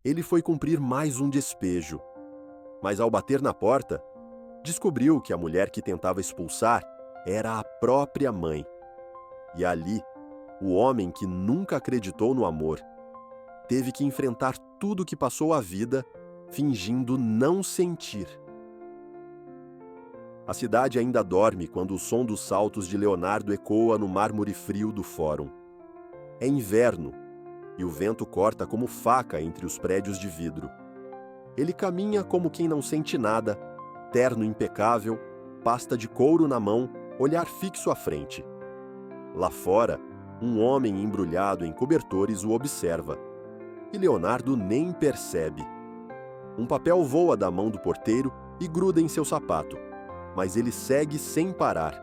ele foi cumprir mais um despejo. Mas ao bater na porta, descobriu que a mulher que tentava expulsar era a própria mãe. E ali, o homem que nunca acreditou no amor teve que enfrentar tudo que passou a vida fingindo não sentir. A cidade ainda dorme quando o som dos saltos de Leonardo ecoa no mármore frio do fórum. É inverno e o vento corta como faca entre os prédios de vidro. Ele caminha como quem não sente nada, terno impecável, pasta de couro na mão, olhar fixo à frente. Lá fora, um homem embrulhado em cobertores o observa. E Leonardo nem percebe. Um papel voa da mão do porteiro e gruda em seu sapato, mas ele segue sem parar.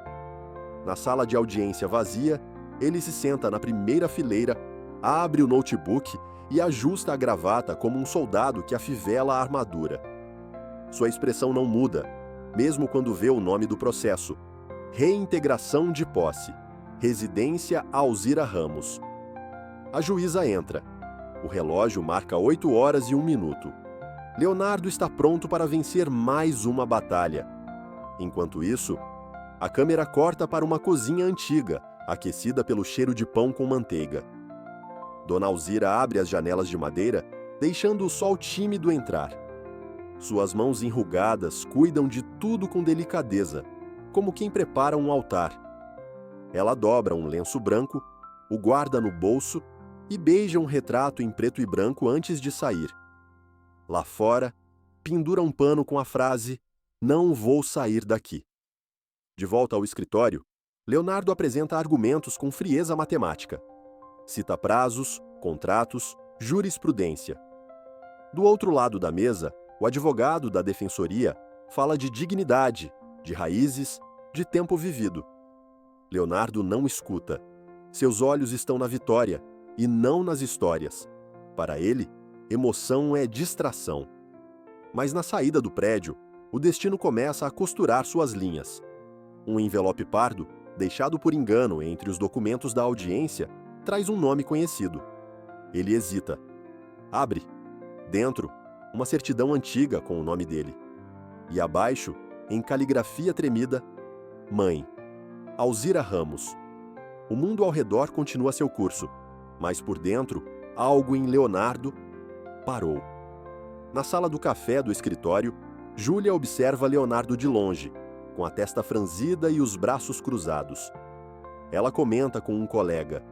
Na sala de audiência vazia, ele se senta na primeira fileira, abre o notebook e ajusta a gravata como um soldado que afivela a armadura. Sua expressão não muda, mesmo quando vê o nome do processo: Reintegração de posse, Residência Alzira Ramos. A juíza entra. O relógio marca 8h01. Leonardo está pronto para vencer mais uma batalha. Enquanto isso, a câmera corta para uma cozinha antiga, aquecida pelo cheiro de pão com manteiga. Dona Alzira abre as janelas de madeira, deixando o sol tímido entrar. Suas mãos enrugadas cuidam de tudo com delicadeza, como quem prepara um altar. Ela dobra um lenço branco, o guarda no bolso e beija um retrato em preto e branco antes de sair. Lá fora, pendura um pano com a frase: "Não vou sair daqui". De volta ao escritório, Leonardo apresenta argumentos com frieza matemática. Cita prazos, contratos, jurisprudência. Do outro lado da mesa, o advogado da defensoria fala de dignidade, de raízes, de tempo vivido. Leonardo não escuta. Seus olhos estão na vitória e não nas histórias. Para ele, emoção é distração. Mas na saída do prédio, o destino começa a costurar suas linhas. Um envelope pardo, deixado por engano entre os documentos da audiência, traz um nome conhecido. Ele hesita. Abre. Dentro, uma certidão antiga com o nome dele. E abaixo, em caligrafia tremida, Mãe, Alzira Ramos. O mundo ao redor continua seu curso, mas por dentro, algo em Leonardo parou. Na sala do café do escritório, Júlia observa Leonardo de longe, com a testa franzida e os braços cruzados. Ela comenta com um colega: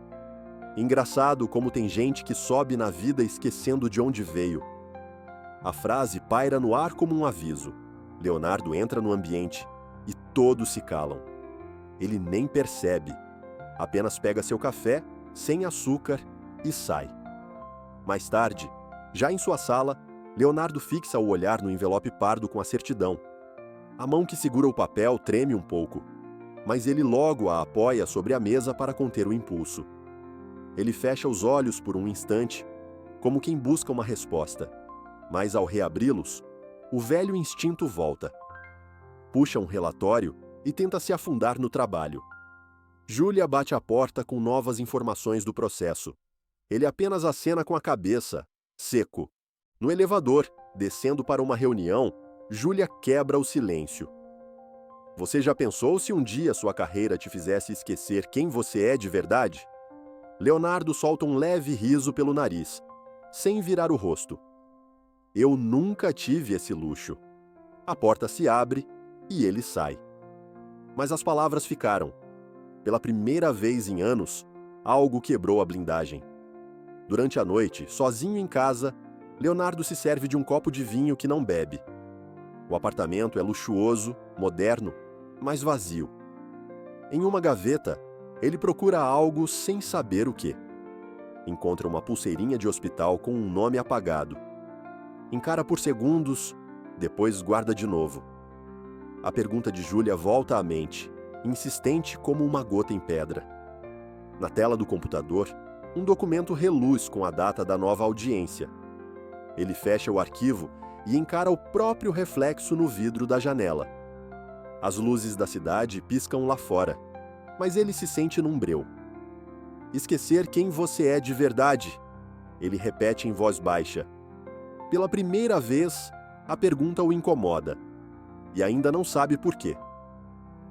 "Engraçado como tem gente que sobe na vida esquecendo de onde veio." A frase paira no ar como um aviso. Leonardo entra no ambiente e todos se calam. Ele nem percebe. Apenas pega seu café, sem açúcar, e sai. Mais tarde, já em sua sala, Leonardo fixa o olhar no envelope pardo com a certidão. A mão que segura o papel treme um pouco, mas ele logo a apoia sobre a mesa para conter o impulso. Ele fecha os olhos por um instante, como quem busca uma resposta, mas ao reabri-los, o velho instinto volta. Puxa um relatório e tenta se afundar no trabalho. Júlia bate a porta com novas informações do processo. Ele apenas acena com a cabeça, seco. No elevador, descendo para uma reunião, Júlia quebra o silêncio. "Você já pensou se um dia sua carreira te fizesse esquecer quem você é de verdade?" Leonardo solta um leve riso pelo nariz, sem virar o rosto. "Eu nunca tive esse luxo." A porta se abre e ele sai. Mas as palavras ficaram. Pela primeira vez em anos, algo quebrou a blindagem. Durante a noite, sozinho em casa, Leonardo se serve de um copo de vinho que não bebe. O apartamento é luxuoso, moderno, mas vazio. Em uma gaveta, ele procura algo sem saber o que. Encontra uma pulseirinha de hospital com um nome apagado. Encara por segundos, depois guarda de novo. A pergunta de Júlia volta à mente, insistente como uma gota em pedra. Na tela do computador, um documento reluz com a data da nova audiência. Ele fecha o arquivo e encara o próprio reflexo no vidro da janela. As luzes da cidade piscam lá fora, mas ele se sente num breu. "Esquecer quem você é de verdade", ele repete em voz baixa. Pela primeira vez, a pergunta o incomoda, e ainda não sabe por quê.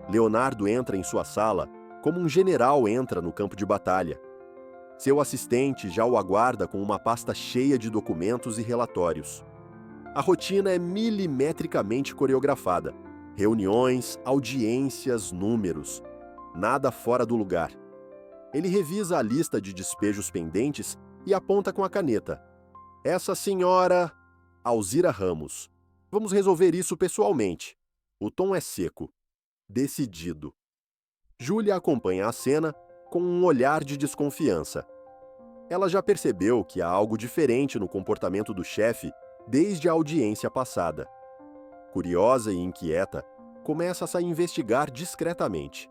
Leonardo entra em sua sala como um general entra no campo de batalha. Seu assistente já o aguarda com uma pasta cheia de documentos e relatórios. A rotina é milimetricamente coreografada. Reuniões, audiências, números. Nada fora do lugar. Ele revisa a lista de despejos pendentes e aponta com a caneta. Essa senhora... Alzira Ramos. Vamos resolver isso pessoalmente. O tom é seco. Decidido. Júlia acompanha a cena com um olhar de desconfiança. Ela já percebeu que há algo diferente no comportamento do chefe desde a audiência passada. Curiosa e inquieta, começa-se a investigar discretamente.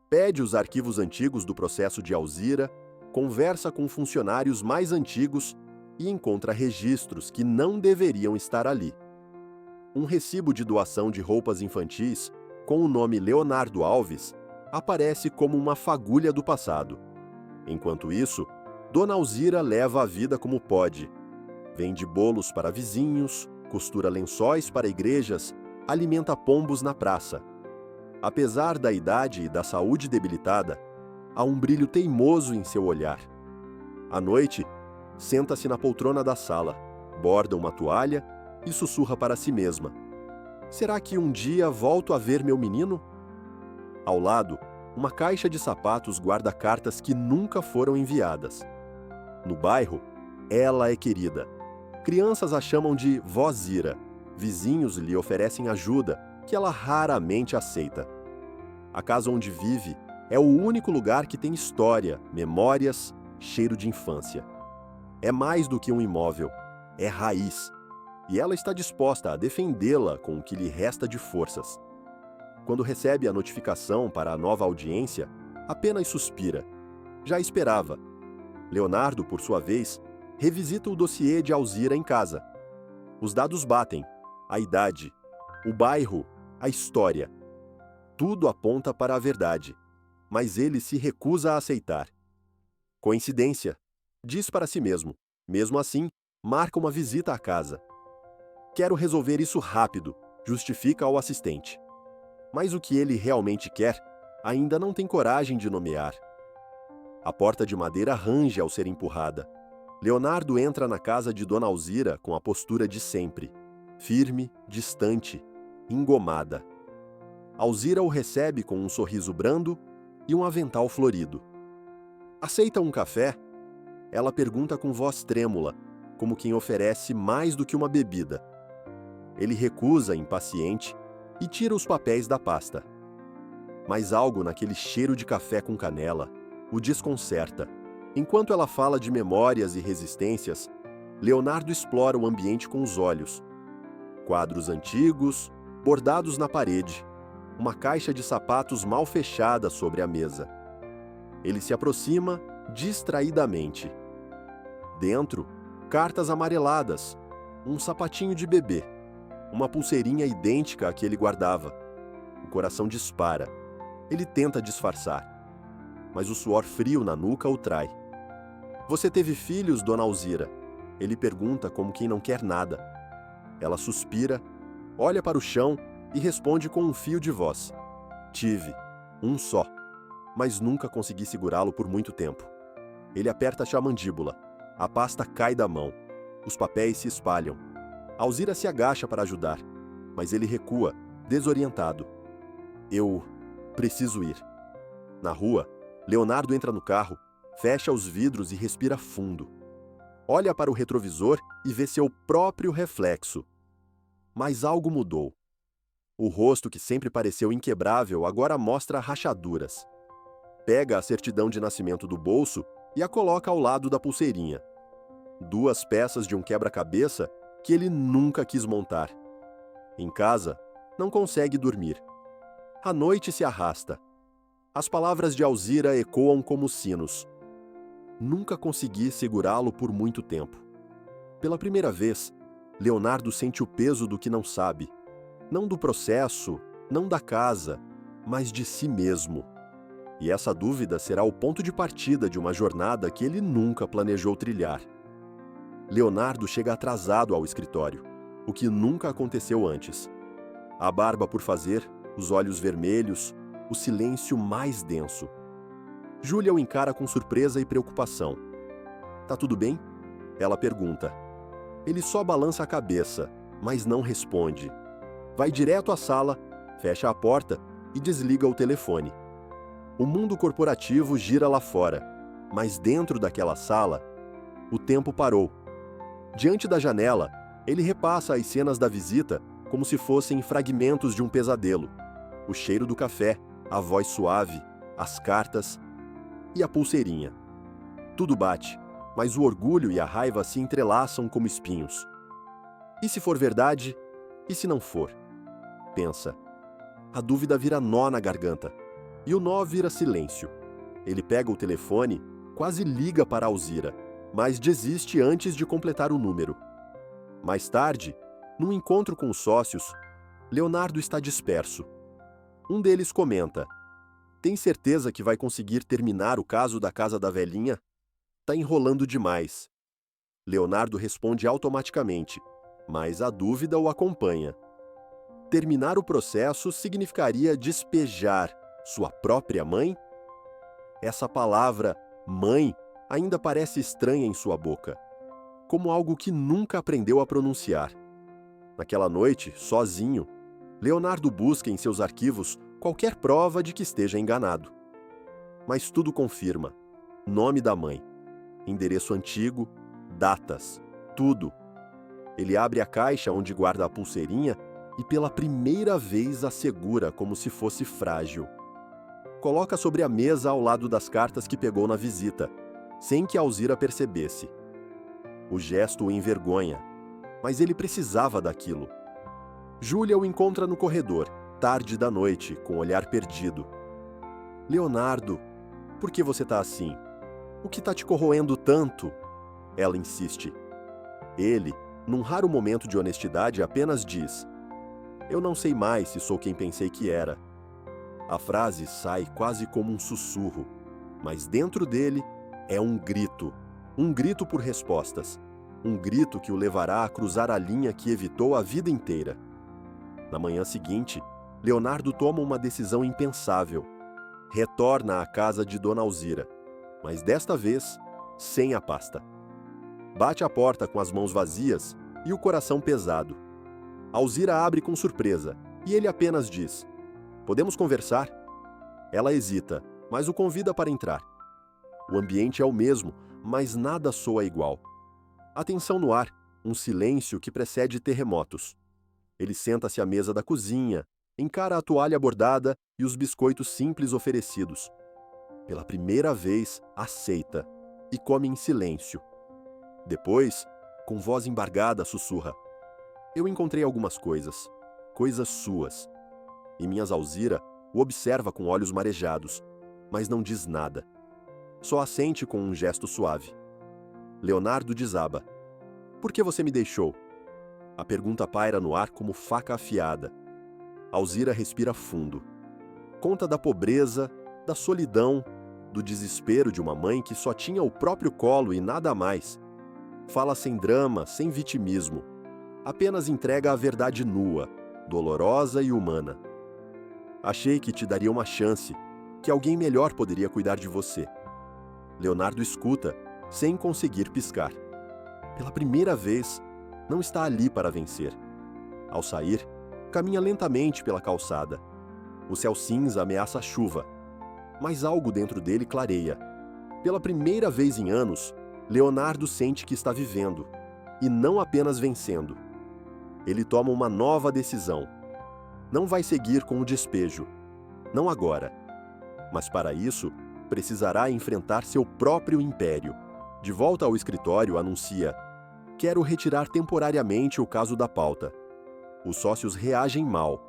Pede os arquivos antigos do processo de Alzira, conversa com funcionários mais antigos e encontra registros que não deveriam estar ali. Um recibo de doação de roupas infantis, com o nome Leonardo Alves, aparece como uma fagulha do passado. Enquanto isso, Dona Alzira leva a vida como pode. Vende bolos para vizinhos, costura lençóis para igrejas, alimenta pombos na praça. Apesar da idade e da saúde debilitada, há um brilho teimoso em seu olhar. À noite, senta-se na poltrona da sala, borda uma toalha e sussurra para si mesma. Será que um dia volto a ver meu menino? Ao lado, uma caixa de sapatos guarda cartas que nunca foram enviadas. No bairro, ela é querida. Crianças a chamam de Vó Zira. Vizinhos lhe oferecem ajuda, que ela raramente aceita. A casa onde vive é o único lugar que tem história, memórias, cheiro de infância. É mais do que um imóvel, é raiz. E ela está disposta a defendê-la com o que lhe resta de forças. Quando recebe a notificação para a nova audiência, apenas suspira. Já esperava. Leonardo, por sua vez, revisita o dossiê de Alzira em casa. Os dados batem, a idade, o bairro, a história. Tudo aponta para a verdade, mas ele se recusa a aceitar. Coincidência, diz para si mesmo. Mesmo assim, marca uma visita à casa. Quero resolver isso rápido, justifica ao assistente. Mas o que ele realmente quer, ainda não tem coragem de nomear. A porta de madeira range ao ser empurrada. Leonardo entra na casa de Dona Alzira com a postura de sempre, firme, distante, engomada. Alzira o recebe com um sorriso brando e um avental florido. Aceita um café? Ela pergunta com voz trêmula, como quem oferece mais do que uma bebida. Ele recusa, impaciente, e tira os papéis da pasta. Mas algo naquele cheiro de café com canela o desconcerta. Enquanto ela fala de memórias e resistências, Leonardo explora o ambiente com os olhos. Quadros antigos, bordados na parede, uma caixa de sapatos mal fechada sobre a mesa. Ele se aproxima distraidamente. Dentro, cartas amareladas, um sapatinho de bebê, uma pulseirinha idêntica à que ele guardava. O coração dispara. Ele tenta disfarçar, mas o suor frio na nuca o trai. Você teve filhos, Dona Alzira? Ele pergunta como quem não quer nada. Ela suspira, olha para o chão e responde com um fio de voz. Tive, um só, mas nunca consegui segurá-lo por muito tempo. Ele aperta a mandíbula. A pasta cai da mão. Os papéis se espalham. Alzira se agacha para ajudar, mas ele recua, desorientado. Eu preciso ir. Na rua, Leonardo entra no carro, fecha os vidros e respira fundo. Olha para o retrovisor e vê seu próprio reflexo. Mas algo mudou. O rosto que sempre pareceu inquebrável agora mostra rachaduras. Pega a certidão de nascimento do bolso e a coloca ao lado da pulseirinha. 2 peças de um quebra-cabeça que ele nunca quis montar. Em casa, não consegue dormir. A noite se arrasta. As palavras de Alzira ecoam como sinos. Nunca consegui segurá-lo por muito tempo. Pela primeira vez, Leonardo sente o peso do que não sabe. Não do processo, não da casa, mas de si mesmo. E essa dúvida será o ponto de partida de uma jornada que ele nunca planejou trilhar. Leonardo chega atrasado ao escritório, o que nunca aconteceu antes. A barba por fazer, os olhos vermelhos, o silêncio mais denso. Júlia o encara com surpresa e preocupação. Tá tudo bem? Ela pergunta. Ele só balança a cabeça, mas não responde. Vai direto à sala, fecha a porta e desliga o telefone. O mundo corporativo gira lá fora, mas dentro daquela sala, o tempo parou. Diante da janela, ele repassa as cenas da visita como se fossem fragmentos de um pesadelo. O cheiro do café, a voz suave, as cartas e a pulseirinha. Tudo bate, mas o orgulho e a raiva se entrelaçam como espinhos. E se for verdade? E se não for? Pensa. A dúvida vira nó na garganta. E o nó vira silêncio. Ele pega o telefone, quase liga para Alzira, mas desiste antes de completar o número. Mais tarde, num encontro com os sócios, Leonardo está disperso. Um deles comenta: tem certeza que vai conseguir terminar o caso da casa da velhinha? Tá enrolando demais. Leonardo responde automaticamente, mas a dúvida o acompanha. Terminar o processo significaria despejar sua própria mãe? Essa palavra, mãe, ainda parece estranha em sua boca, como algo que nunca aprendeu a pronunciar. Naquela noite, sozinho, Leonardo busca em seus arquivos qualquer prova de que esteja enganado. Mas tudo confirma: nome da mãe, endereço antigo, datas, tudo. Ele abre a caixa onde guarda a pulseirinha e pela primeira vez a segura como se fosse frágil. Coloca sobre a mesa ao lado das cartas que pegou na visita, sem que Alzira percebesse. O gesto o envergonha, mas ele precisava daquilo. Júlia o encontra no corredor, tarde da noite, com o olhar perdido. Leonardo, por que você tá assim? O que tá te corroendo tanto? Ela insiste. Ele, num raro momento de honestidade, apenas diz: eu não sei mais se sou quem pensei que era. A frase sai quase como um sussurro, mas dentro dele é um grito por respostas, um grito que o levará a cruzar a linha que evitou a vida inteira. Na manhã seguinte, Leonardo toma uma decisão impensável. Retorna à casa de Dona Alzira, mas desta vez, sem a pasta. Bate a porta com as mãos vazias e o coração pesado. Alzira abre com surpresa, e ele apenas diz: podemos conversar? Ela hesita, mas o convida para entrar. O ambiente é o mesmo, mas nada soa igual. Há tensão no ar, um silêncio que precede terremotos. Ele senta-se à mesa da cozinha, encara a toalha bordada e os biscoitos simples oferecidos. Pela primeira vez, aceita e come em silêncio. Depois, com voz embargada, sussurra: eu encontrei algumas coisas suas. E Minhas Alzira o observa com olhos marejados, mas não diz nada. Só assente com um gesto suave. Leonardo desaba: por que você me deixou? A pergunta paira no ar como faca afiada. Alzira respira fundo. Conta da pobreza, da solidão, do desespero de uma mãe que só tinha o próprio colo e nada mais. Fala sem drama, sem vitimismo. Apenas entrega a verdade nua, dolorosa e humana. Achei que te daria uma chance, que alguém melhor poderia cuidar de você. Leonardo escuta, sem conseguir piscar. Pela primeira vez, não está ali para vencer. Ao sair, caminha lentamente pela calçada. O céu cinza ameaça a chuva, mas algo dentro dele clareia. Pela primeira vez em anos, Leonardo sente que está vivendo, e não apenas vencendo. Ele toma uma nova decisão. Não vai seguir com o despejo. Não agora. Mas para isso, precisará enfrentar seu próprio império. De volta ao escritório, anuncia: quero retirar temporariamente o caso da pauta. Os sócios reagem mal.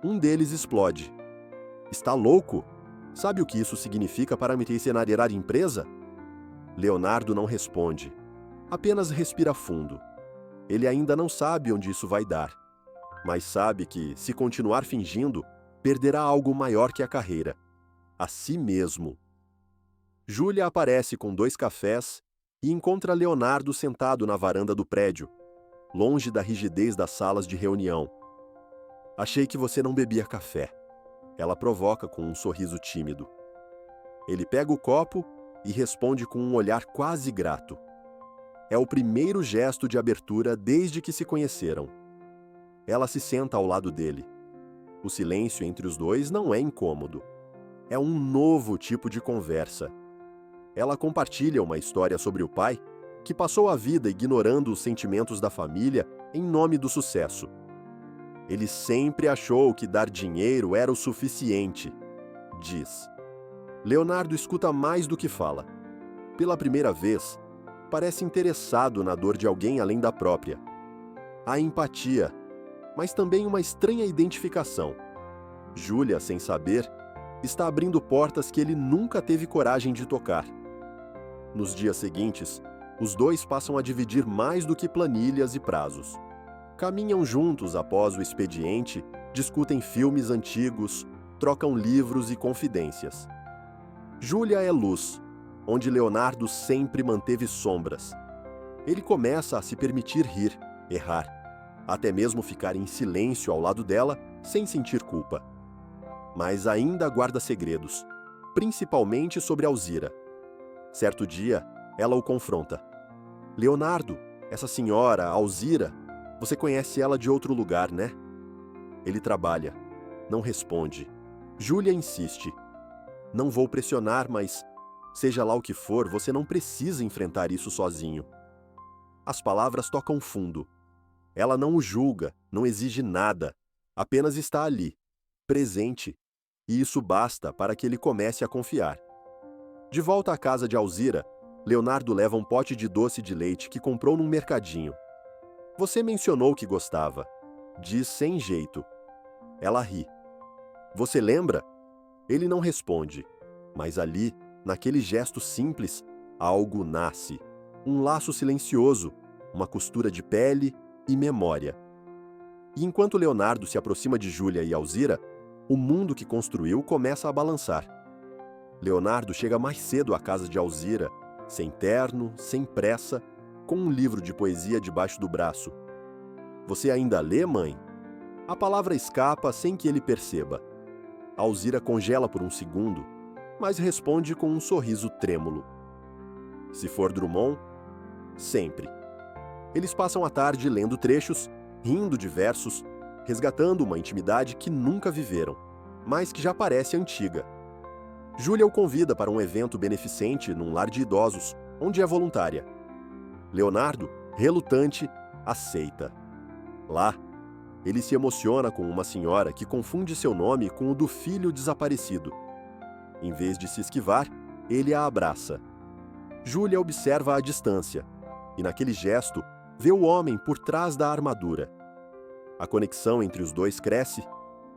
Um deles explode: está louco? Sabe o que isso significa para mercenáriar a empresa? Leonardo não responde. Apenas respira fundo. Ele ainda não sabe onde isso vai dar, mas sabe que, se continuar fingindo, perderá algo maior que a carreira: a si mesmo. Júlia aparece com 2 cafés e encontra Leonardo sentado na varanda do prédio, longe da rigidez das salas de reunião. Achei que você não bebia café. Ela provoca com um sorriso tímido. Ele pega o copo e responde com um olhar quase grato. É o primeiro gesto de abertura desde que se conheceram. Ela se senta ao lado dele. O silêncio entre os dois não é incômodo. É um novo tipo de conversa. Ela compartilha uma história sobre o pai, que passou a vida ignorando os sentimentos da família em nome do sucesso. Ele sempre achou que dar dinheiro era o suficiente, diz. Leonardo escuta mais do que fala. Pela primeira vez, parece interessado na dor de alguém além da própria. Há empatia, mas também uma estranha identificação. Júlia, sem saber, está abrindo portas que ele nunca teve coragem de tocar. Nos dias seguintes, os dois passam a dividir mais do que planilhas e prazos. Caminham juntos após o expediente, discutem filmes antigos, trocam livros e confidências. Júlia é luz, onde Leonardo sempre manteve sombras. Ele começa a se permitir rir, errar, até mesmo ficar em silêncio ao lado dela, sem sentir culpa. Mas ainda guarda segredos, principalmente sobre Alzira. Certo dia, ela o confronta. Leonardo, essa senhora, Alzira, você conhece ela de outro lugar, né? Ele trabalha, não responde. Júlia insiste. Não vou pressionar, mas, seja lá o que for, você não precisa enfrentar isso sozinho. As palavras tocam fundo. Ela não o julga, não exige nada, apenas está ali, presente, e isso basta para que ele comece a confiar. De volta à casa de Alzira, Leonardo leva um pote de doce de leite que comprou num mercadinho. Você mencionou que gostava, diz sem jeito. Ela ri. Você lembra? Ele não responde, mas ali, naquele gesto simples, algo nasce. Um laço silencioso, uma costura de pele e memória. E enquanto Leonardo se aproxima de Júlia e Alzira, o mundo que construiu começa a balançar. Leonardo chega mais cedo à casa de Alzira, sem terno, sem pressa, com um livro de poesia debaixo do braço. Você ainda lê, mãe? A palavra escapa sem que ele perceba. Alzira congela por um segundo, mas responde com um sorriso trêmulo. Se for Drummond, sempre. Eles passam a tarde lendo trechos, rindo de versos, resgatando uma intimidade que nunca viveram, mas que já parece antiga. Júlia o convida para um evento beneficente num lar de idosos, onde é voluntária. Leonardo, relutante, aceita. Lá, ele se emociona com uma senhora que confunde seu nome com o do filho desaparecido. Em vez de se esquivar, ele a abraça. Júlia observa à distância, e naquele gesto, vê o homem por trás da armadura. A conexão entre os dois cresce,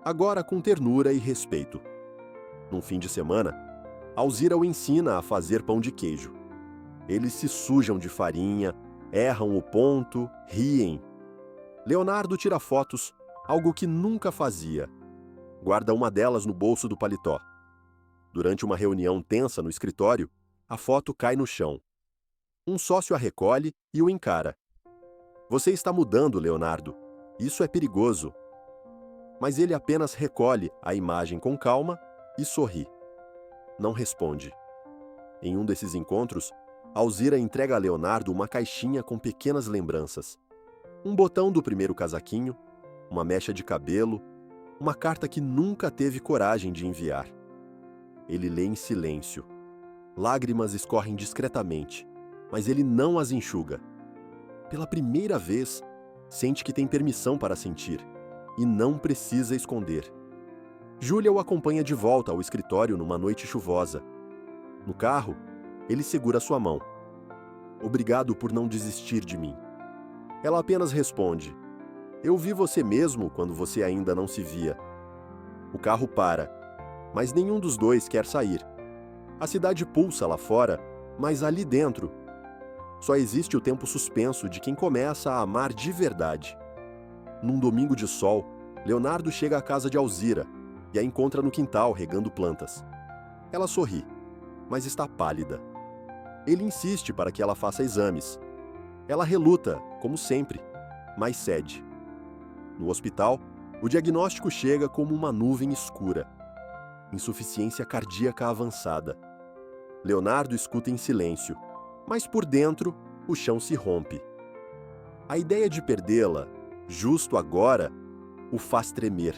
agora com ternura e respeito. Num fim de semana, Alzira o ensina a fazer pão de queijo. Eles se sujam de farinha, erram o ponto, riem. Leonardo tira fotos, algo que nunca fazia. Guarda uma delas no bolso do paletó. Durante uma reunião tensa no escritório, a foto cai no chão. Um sócio a recolhe e o encara. Você está mudando, Leonardo. Isso é perigoso. Mas ele apenas recolhe a imagem com calma e sorri. Não responde. Em um desses encontros, Alzira entrega a Leonardo uma caixinha com pequenas lembranças. Um botão do primeiro casaquinho, uma mecha de cabelo, uma carta que nunca teve coragem de enviar. Ele lê em silêncio. Lágrimas escorrem discretamente, mas ele não as enxuga. Pela primeira vez, sente que tem permissão para sentir, e não precisa esconder. Júlia o acompanha de volta ao escritório numa noite chuvosa. No carro, ele segura sua mão. Obrigado por não desistir de mim. Ela apenas responde: eu vi você mesmo quando você ainda não se via. O carro para, mas nenhum dos dois quer sair. A cidade pulsa lá fora, mas ali dentro, só existe o tempo suspenso de quem começa a amar de verdade. Num domingo de sol, Leonardo chega à casa de Alzira e a encontra no quintal regando plantas. Ela sorri, mas está pálida. Ele insiste para que ela faça exames. Ela reluta, como sempre, mas cede. No hospital, o diagnóstico chega como uma nuvem escura. Insuficiência cardíaca avançada. Leonardo escuta em silêncio, mas por dentro, o chão se rompe. A ideia de perdê-la, justo agora, o faz tremer.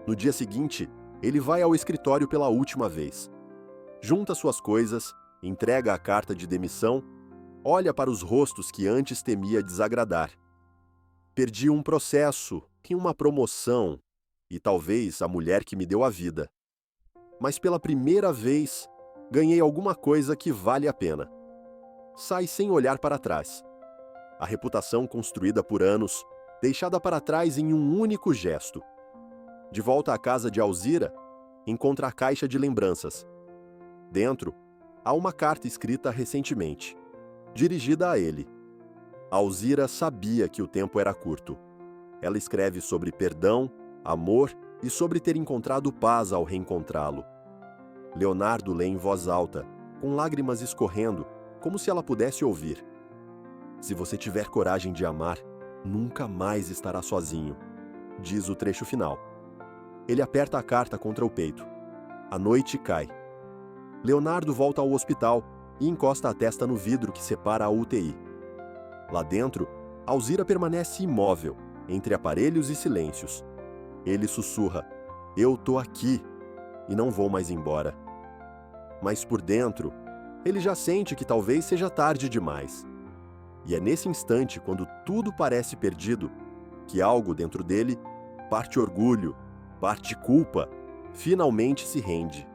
No dia seguinte, ele vai ao escritório pela última vez. Junta suas coisas, entrega a carta de demissão, olha para os rostos que antes temia desagradar. Perdi um processo e uma promoção, e talvez a mulher que me deu a vida. Mas pela primeira vez, ganhei alguma coisa que vale a pena. Sai sem olhar para trás. A reputação construída por anos, deixada para trás em um único gesto. De volta à casa de Alzira, encontra a caixa de lembranças. Dentro, há uma carta escrita recentemente, dirigida a ele. Alzira sabia que o tempo era curto. Ela escreve sobre perdão, amor e sobre ter encontrado paz ao reencontrá-lo. Leonardo lê em voz alta, com lágrimas escorrendo, como se ela pudesse ouvir. Se você tiver coragem de amar, nunca mais estará sozinho, diz o trecho final. Ele aperta a carta contra o peito. A noite cai. Leonardo volta ao hospital e encosta a testa no vidro que separa a UTI. Lá dentro, Alzira permanece imóvel, entre aparelhos e silêncios. Ele sussurra: "Eu tô aqui e não vou mais embora." Mas por dentro, ele já sente que talvez seja tarde demais. E é nesse instante, quando tudo parece perdido, que algo dentro dele, parte orgulho, parte culpa, finalmente se rende.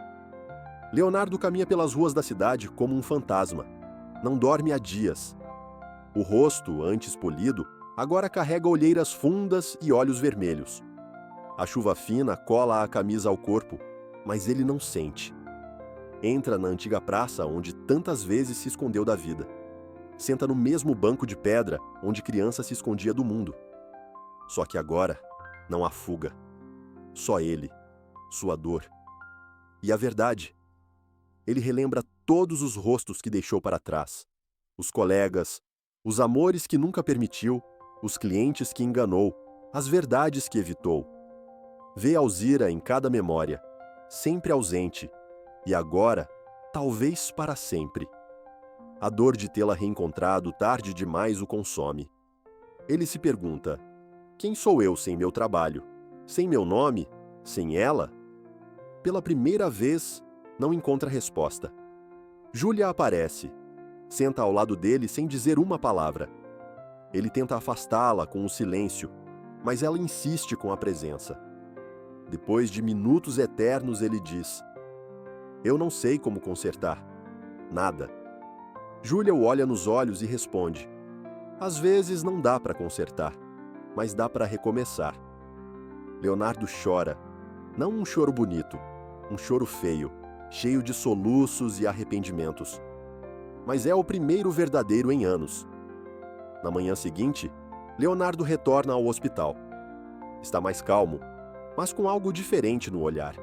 Leonardo caminha pelas ruas da cidade como um fantasma. Não dorme há dias. O rosto, antes polido, agora carrega olheiras fundas e olhos vermelhos. A chuva fina cola a camisa ao corpo, mas ele não sente. Entra na antiga praça onde tantas vezes se escondeu da vida. Senta no mesmo banco de pedra onde criança se escondia do mundo. Só que agora não há fuga. Só ele, sua dor. E a verdade. Ele relembra todos os rostos que deixou para trás. Os colegas, os amores que nunca permitiu, os clientes que enganou, as verdades que evitou. Vê Alzira em cada memória, sempre ausente, e agora, talvez para sempre. A dor de tê-la reencontrado tarde demais o consome. Ele se pergunta: quem sou eu sem meu trabalho? Sem meu nome? Sem ela? Pela primeira vez, não encontra resposta. Júlia aparece. Senta ao lado dele sem dizer uma palavra. Ele tenta afastá-la com o silêncio, mas ela insiste com a presença. Depois de minutos eternos, ele diz: "Eu não sei como consertar. Nada." Júlia o olha nos olhos e responde: "Às vezes não dá para consertar, mas dá para recomeçar." Leonardo chora. Não um choro bonito, um choro feio, cheio de soluços e arrependimentos. Mas é o primeiro verdadeiro em anos. Na manhã seguinte, Leonardo retorna ao hospital. Está mais calmo, mas com algo diferente no olhar.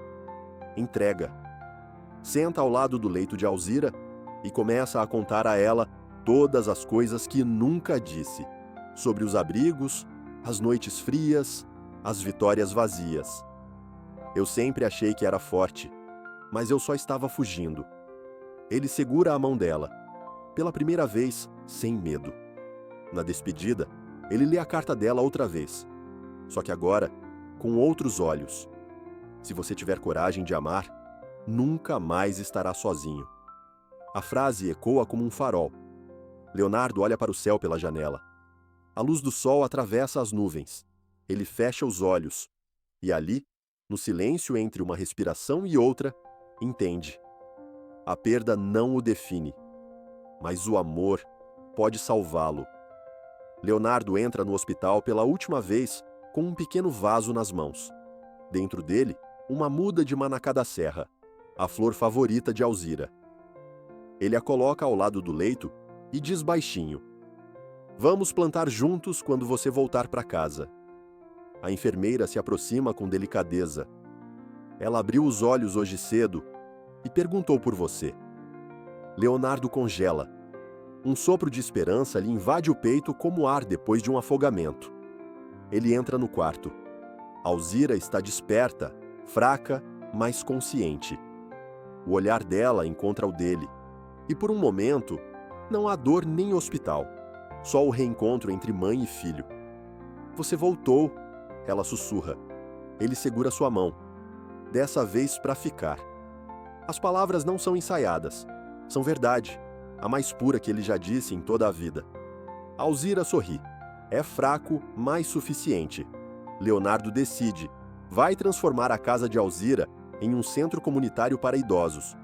Entrega. Senta ao lado do leito de Alzira e começa a contar a ela todas as coisas que nunca disse, sobre os abrigos, as noites frias, as vitórias vazias. Eu sempre achei que era forte, mas eu só estava fugindo. Ele segura a mão dela, pela primeira vez, sem medo. Na despedida, ele lê a carta dela outra vez, só que agora, com outros olhos. Se você tiver coragem de amar, nunca mais estará sozinho. A frase ecoa como um farol. Leonardo olha para o céu pela janela. A luz do sol atravessa as nuvens. Ele fecha os olhos. E ali, no silêncio entre uma respiração e outra, entende. A perda não o define, mas o amor pode salvá-lo. Leonardo entra no hospital pela última vez com um pequeno vaso nas mãos. Dentro dele, uma muda de manacá da serra, a flor favorita de Alzira. Ele a coloca ao lado do leito e diz baixinho: "Vamos plantar juntos quando você voltar para casa." A enfermeira se aproxima com delicadeza. "Ela abriu os olhos hoje cedo e perguntou por você." Leonardo congela. Um sopro de esperança lhe invade o peito como ar depois de um afogamento. Ele entra no quarto. Alzira está desperta, fraca, mas consciente. O olhar dela encontra o dele. E por um momento, não há dor nem hospital. Só o reencontro entre mãe e filho. Você voltou, ela sussurra. Ele segura sua mão. Dessa vez para ficar. As palavras não são ensaiadas. São verdade. A mais pura que ele já disse em toda a vida. Alzira sorri. É fraco, mas suficiente. Leonardo decide. Vai transformar a casa de Alzira em um centro comunitário para idosos.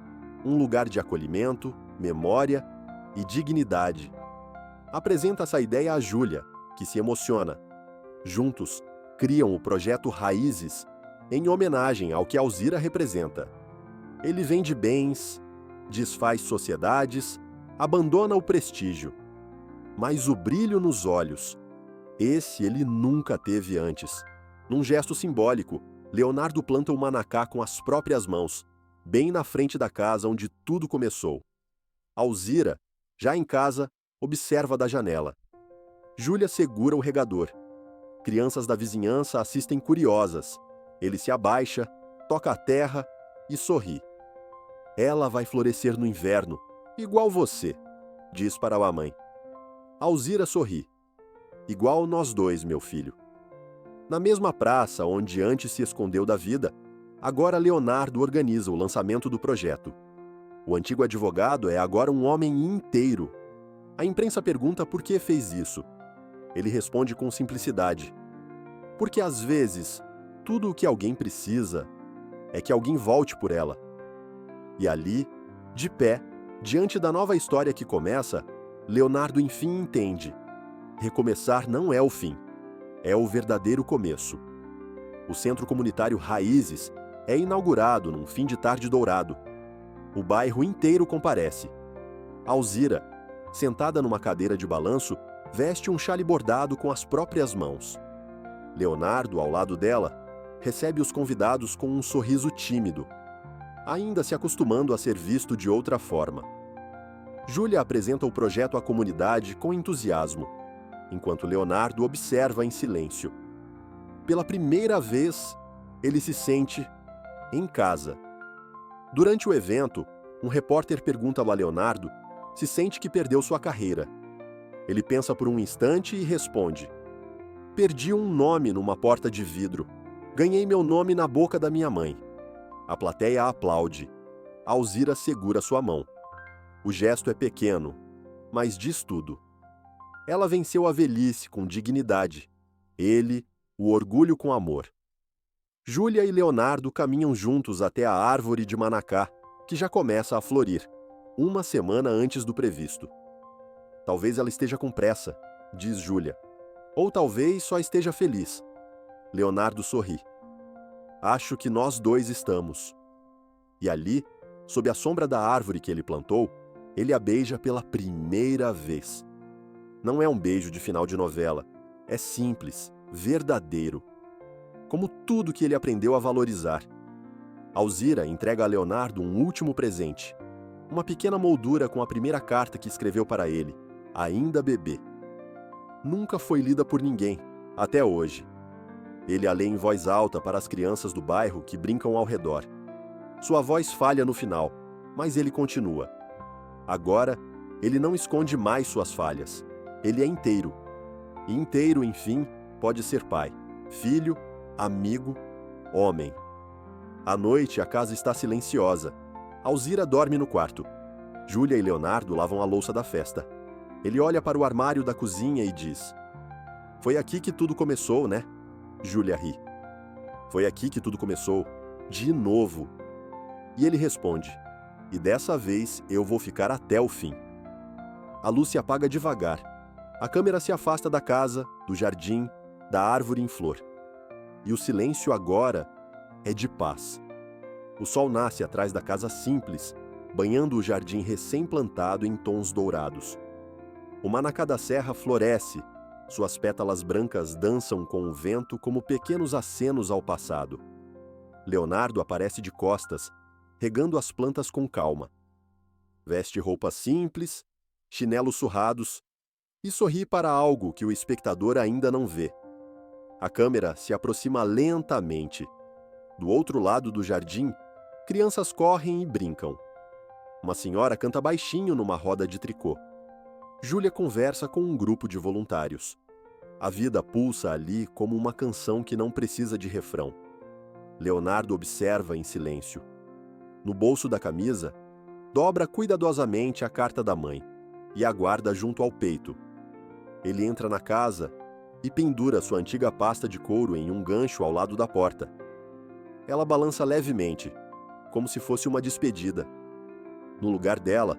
Um lugar de acolhimento, memória e dignidade. Apresenta essa ideia a Júlia, que se emociona. Juntos, criam o projeto Raízes, em homenagem ao que Alzira representa. Ele vende bens, desfaz sociedades, abandona o prestígio. Mas o brilho nos olhos, esse ele nunca teve antes. Num gesto simbólico, Leonardo planta o manacá com as próprias mãos, bem na frente da casa onde tudo começou. Alzira, já em casa, observa da janela. Júlia segura o regador. Crianças da vizinhança assistem curiosas. Ele se abaixa, toca a terra e sorri. Ela vai florescer no inverno, igual você, diz para a mãe. Alzira sorri. Igual nós dois, meu filho. Na mesma praça onde antes se escondeu da vida, agora Leonardo organiza o lançamento do projeto. O antigo advogado é agora um homem inteiro. A imprensa pergunta por que fez isso. Ele responde com simplicidade. Porque às vezes, tudo o que alguém precisa é que alguém volte por ela. E ali, de pé, diante da nova história que começa, Leonardo enfim entende. Recomeçar não é o fim, é o verdadeiro começo. O Centro Comunitário Raízes é inaugurado num fim de tarde dourado. O bairro inteiro comparece. Alzira, sentada numa cadeira de balanço, veste um chale bordado com as próprias mãos. Leonardo, ao lado dela, recebe os convidados com um sorriso tímido, ainda se acostumando a ser visto de outra forma. Júlia apresenta o projeto à comunidade com entusiasmo, enquanto Leonardo observa em silêncio. Pela primeira vez, ele se sente em casa. Durante o evento, um repórter pergunta a Leonardo se sente que perdeu sua carreira. Ele pensa por um instante e responde: perdi um nome numa porta de vidro. Ganhei meu nome na boca da minha mãe. A plateia aplaude. Alzira segura sua mão. O gesto é pequeno, mas diz tudo. Ela venceu a velhice com dignidade. Ele, o orgulho com amor. Júlia e Leonardo caminham juntos até a árvore de manacá, que já começa a florir, uma semana antes do previsto. Talvez ela esteja com pressa, diz Júlia. Ou talvez só esteja feliz. Leonardo sorri. Acho que nós dois estamos. E ali, sob a sombra da árvore que ele plantou, ele a beija pela primeira vez. Não é um beijo de final de novela. É simples, verdadeiro. Como tudo que ele aprendeu a valorizar. Alzira entrega a Leonardo um último presente. Uma pequena moldura com a primeira carta que escreveu para ele, ainda bebê. Nunca foi lida por ninguém, até hoje. Ele a lê em voz alta para as crianças do bairro que brincam ao redor. Sua voz falha no final, mas ele continua. Agora, ele não esconde mais suas falhas. Ele é inteiro. E inteiro, enfim, pode ser pai, filho, amigo, homem. À noite, a casa está silenciosa. Alzira dorme no quarto. Júlia e Leonardo lavam a louça da festa. Ele olha para o armário da cozinha e diz: foi aqui que tudo começou, né? Júlia ri. Foi aqui que tudo começou. De novo. E ele responde: e dessa vez eu vou ficar até o fim. A luz se apaga devagar. A câmera se afasta da casa, do jardim, da árvore em flor. E o silêncio agora é de paz. O sol nasce atrás da casa simples, banhando o jardim recém-plantado em tons dourados. O manacá da serra floresce, suas pétalas brancas dançam com o vento como pequenos acenos ao passado. Leonardo aparece de costas, regando as plantas com calma. Veste roupas simples, chinelos surrados, e sorri para algo que o espectador ainda não vê. A câmera se aproxima lentamente. Do outro lado do jardim, crianças correm e brincam. Uma senhora canta baixinho numa roda de tricô. Júlia conversa com um grupo de voluntários. A vida pulsa ali como uma canção que não precisa de refrão. Leonardo observa em silêncio. No bolso da camisa, dobra cuidadosamente a carta da mãe e a guarda junto ao peito. Ele entra na casa e pendura sua antiga pasta de couro em um gancho ao lado da porta. Ela balança levemente, como se fosse uma despedida. No lugar dela,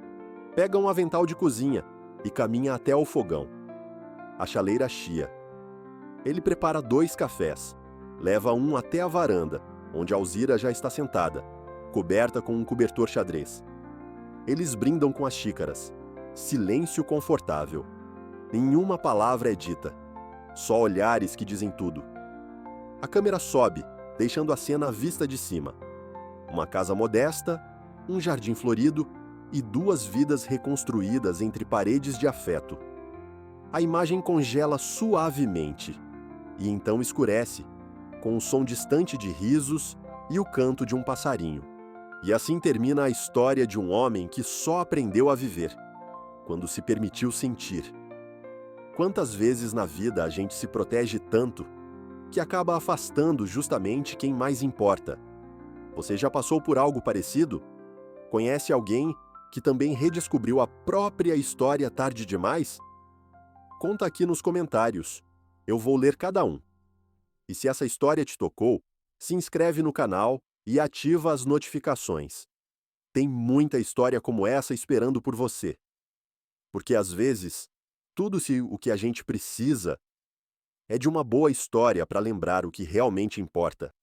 pega um avental de cozinha e caminha até ao fogão. A chaleira chia. Ele prepara 2 cafés, leva um até a varanda, onde Alzira já está sentada, coberta com um cobertor xadrez. Eles brindam com as xícaras. Silêncio confortável. Nenhuma palavra é dita. Só olhares que dizem tudo. A câmera sobe, deixando a cena à vista de cima. Uma casa modesta, um jardim florido e 2 vidas reconstruídas entre paredes de afeto. A imagem congela suavemente e então escurece, com o som distante de risos e o canto de um passarinho. E assim termina a história de um homem que só aprendeu a viver, quando se permitiu sentir. Quantas vezes na vida a gente se protege tanto que acaba afastando justamente quem mais importa? Você já passou por algo parecido? Conhece alguém que também redescobriu a própria história tarde demais? Conta aqui nos comentários. Eu vou ler cada um. E se essa história te tocou, se inscreve no canal e ativa as notificações. Tem muita história como essa esperando por você. Porque às vezes, o que a gente precisa é de uma boa história para lembrar o que realmente importa.